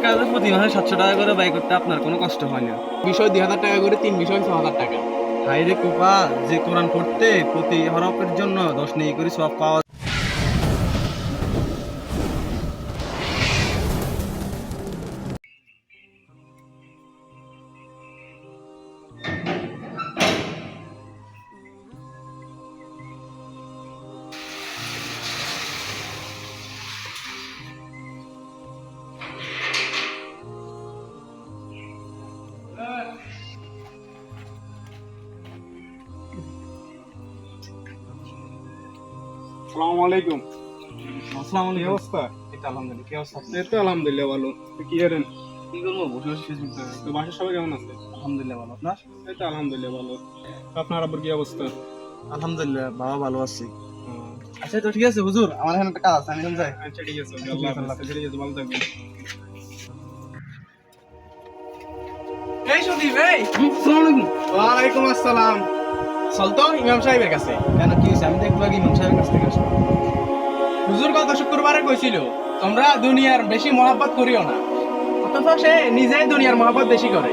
কাজে প্রতি মাসে 700 টাকা করে ব্যয় করতে আপনার কোনো কষ্ট হয় না। বিষয় 2000 টাকা করে, 3 বিষয় 6000 টাকা। হাই রে কুপা, যে কোরআন পড়তে প্রতি হরফের জন্য 10 নেই করে সওয়াব পাওয়া। আসসালামু আলাইকুম। আসসালামু কি আলাইকুম। অবস্থা? এটা আলহামদুলিল্লাহ, কি অবস্থা? এই তো আলহামদুলিল্লাহ ভালো। তো কি করেন? কি করবো, বসে বসে ফেসবুক দেখি। তো বাসার সবাই কেমন আছে? আলহামদুলিল্লাহ ভালো, আপনার? এই তো আলহামদুলিল্লাহ ভালো। তো আপনার আব্বুর কি অবস্থা? আলহামদুলিল্লাহ বাবা ভালো আছি। হুম। আচ্ছা তো ঠিক আছে হুজুর, আমার এখানে একটা কাজ আছে, আমি এখন যাই। আচ্ছা ঠিক আছে, আল্লাহ হাফেজ। ঠিক আছে, ভালো থাকবেন। এই সুদীপ, এই আসসালামু আলাইকুম। ওয়ালাইকুম আসসালাম। চল তো ইমাম সাহেবের কাছে। কেন, কি হয়েছে? আমি তো একটু আগে ইমাম সাহেবের কাছ থেকে আসলাম। হুজুর গত শুক্রবারে কইছিল তোমরা দুনিয়ার বেশি মহাব্বত করিও না, অথচ সে নিজেই দুনিয়ার মহাব্বত বেশি করে।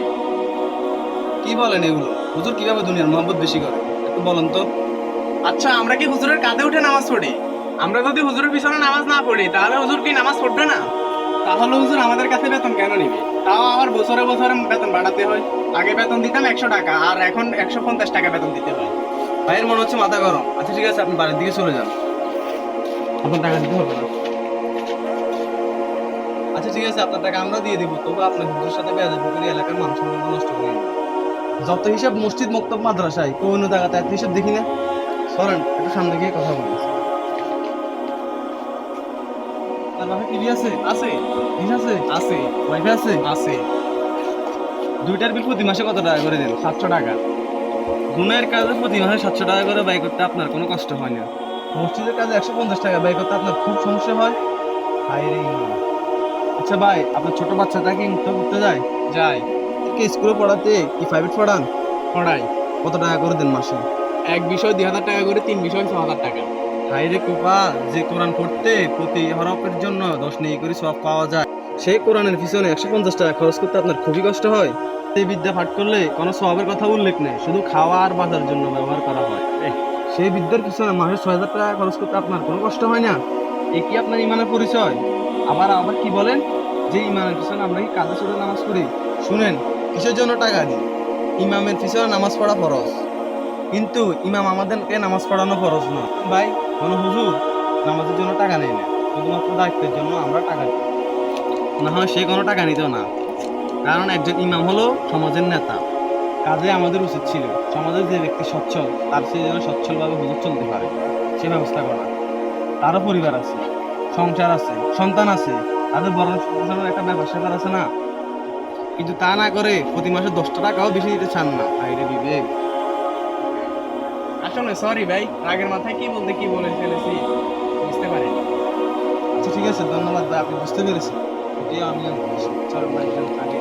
কি বলেন এগুলো? হুজুর কিভাবে দুনিয়ার মহব্বত বেশি করে একটু বলেন তো। আচ্ছা, আমরা কি হুজুরের কাঁধে উঠে নামাজ পড়ি? আমরা যদি হুজুরের পিছনে নামাজ না পড়ি তাহলে হুজুর কি নামাজ পড়বে না? তাহলে হুজুর আমাদের কাছে বেতন কেন নিবে? তাও আবার বছরে বছরে বেতন বাড়াতে হয়। আগে বেতন দিতাম 100 টাকা, আর এখন 150 টাকা বেতন দিতে হয়। ভাইয়ের মনে হচ্ছে মাথা গরম। আচ্ছা ঠিক আছে, আপনি বাড়ির দিকে চলে যান, আপনার টাকা দিতে হবে না। আচ্ছা ঠিক আছে, আপনার টাকা আমরা দিয়ে দিব, তবু আপনার হুজুরের সাথে বেয়াদবি করে এলাকার মান সম্মান নষ্ট করি না। যত হিসাব মসজিদ মক্তব মাদ্রাসায় কোন জায়গাতে এত হিসাব দেখি না। সরেন, একটু সামনে গিয়ে কথা বলি। তার বাপে টিভি আছে? আছে ডিশ আছে? আছে ওয়াইফাই আছে? আছে। দুইটার বিল প্রতি মাসে কত টাকা করে দেন? 700 টাকা। গুণের কাজে প্রতি মাসে 700 টাকা করে ব্যয় করতে আপনার কোনো কষ্ট হয় না। মসজিদের কাজে 150 টাকা ব্যয় করতে আপনার খুব সমস্যা হয়। হাই রে ইমান। আচ্ছা ভাই, আপনার ছোট বাচ্চাটা কি মুক্ত করতে যায়? যাই, কি স্কুলে পড়াতে কি প্রাইভেট পড়ান? পড়াই। কত টাকা করে দেন মাসে? এক বিষয় 2000 টাকা করে, 3 বিষয় 6000 টাকা। হাই রে কুপা, যে কোরআন পড়তে প্রতি হরফের জন্য 10 নেই করে সওয়াব পাওয়া যায়, সেই কোরআনের পিছনে 150 টাকা খরচ করতে আপনার খুবই কষ্ট হয়। এই বিদ্যা পাঠ করলে কোনো সওয়াবের কথা উল্লেখ নেই, শুধু খাওয়া আর বাঁচার জন্য ব্যবহার করা হয়। সেই বিদ্যার পিছনে মাসে 6000 টাকা খরচ করতে আপনার কোনো কষ্ট হয় না? এ কি আপনার ইমানের পরিচয়? আবার আবার কি বলেন যে ইমানের পিছনে আমরা কি কাঁধে চড়ে নামাজ পড়ি? শুনেন, কিসের জন্য টাকা দিই? ইমামের পিছনে নামাজ পড়া ফরজ, কিন্তু ইমাম আমাদেরকে নামাজ পড়ানো ফরজ না। ভাই, কোনো হুজুর নামাজের জন্য টাকা নেয় না, শুধুমাত্র দায়িত্বের জন্য আমরা টাকা দিই। না হয় সে কোনো টাকা নিত না, কারণ একজন ইমাম হলো সমাজের নেতা। কাজে আমাদের উচিত ছিল সমাজের যে ব্যক্তি সচ্ছল, তার সে যেন সচ্ছলভাবে হুজুর চলতে পারে সে ব্যবস্থা করা। তারও পরিবার আছে, সংসার আছে, সন্তান আছে, তাদের বড় একটা ব্যবসা আছে না, কিন্তু তা না করে প্রতি মাসে 10 টাকাও বেশি দিতে চান না। আইরে বিবেক। আসলে সরি ভাই, রাগের মাথায় কি বলতে কি বলে ফেলেছি বুঝতে পারিনি। আচ্ছা ঠিক আছে, ধন্যবাদ ভাই, আপনি বুঝতে পেরেছেন। এটাই আমি চলো ভাই, আগে